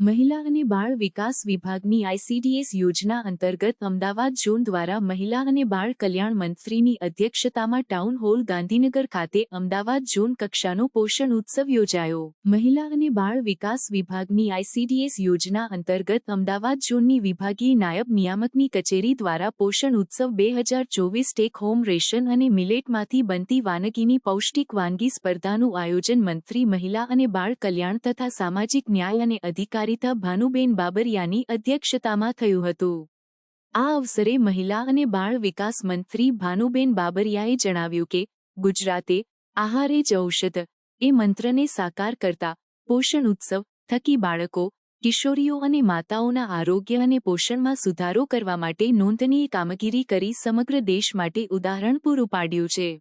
મહિલા અને બાળ વિકાસ વિભાગની આઈસીડીએસ યોજના અંતર્ગત અમદાવાદ ઝોન દ્વારા મહિલા અને બાળ કલ્યાણ મંત્રીની અધ્યક્ષતામાં ટાઉન હોલ ગાંધીનગર ખાતે અમદાવાદ ઝોન કક્ષાનો પોષણ ઉત્સવ યોજાયો. મહિલા અને બાળ વિકાસ વિભાગની આઈસીડીએસ યોજના અંતર્ગત અમદાવાદ ઝોનની વિભાગીય નાયબ નિયામકની કચેરી દ્વારા પોષણ ઉત્સવ 2024 ટેક હોમ રેશન અને મિલેટમાંથી બનતી વાનગીની પૌષ્ટિક વાનગી સ્પર્ધાનું આયોજન મંત્રી મહિલા અને બાળ કલ્યાણ તથા સામાજિક ન્યાય અને અધિકારી ભાનુબેન બાબરિયાની અધ્યક્ષતામાં થયું હતું. આ અવસરે મહિલા અને બાળ વિકાસ મંત્રી ભાનુબેન બાબરિયાએ જણાવ્યું કે ગુજરાતે આહાર જ ઔષધ એ મંત્રને સાકાર કરતા પોષણ ઉત્સવ થકી બાળકો, કિશોરીઓ અને માતાઓના આરોગ્ય અને પોષણમાં સુધારો કરવા માટે નોંધનીય કામગીરી કરી સમગ્ર દેશ માટે ઉદાહરણ પૂરું પાડ્યું છે.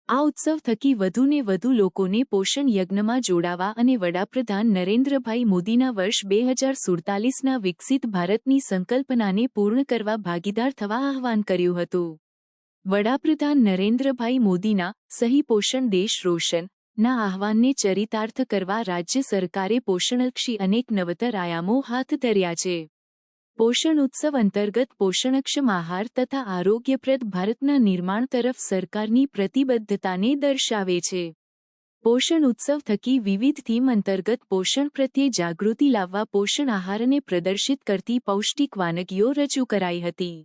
આ ઉત્સવ થકી વધુને વધુ લોકોને પોષણ યજ્ઞમાં જોડાવા અને વડાપ્રધાન નરેન્દ્રભાઈ મોદીના વર્ષ 2047ના વિકસિત ભારતની સંકલ્પનાને પૂર્ણ કરવા ભાગીદાર થવા આહ્વાન કર્યું હતું. વડાપ્રધાન નરેન્દ્રભાઈ મોદીના સહી પોષણ દેશ રોશન ના આહ્વાનને ચરિતાર્થ કરવા રાજ્ય સરકારે પોષણલક્ષી અનેક નવતર આયામો હાથ ધર્યા છે. પોષણ ઉત્સવ અંતર્ગત પોષણક્ષમ આહાર તથા આરોગ્યપ્રદ ભારતના નિર્માણ તરફ સરકારની પ્રતિબદ્ધતાને દર્શાવે છે. પોષણ ઉત્સવ થકી વિવિધ થીમ અંતર્ગત પોષણ પ્રત્યે જાગૃતિ લાવવા પોષણ આહારને પ્રદર્શિત કરતી પૌષ્ટિક વાનગીઓ રજૂ કરાઈ હતી.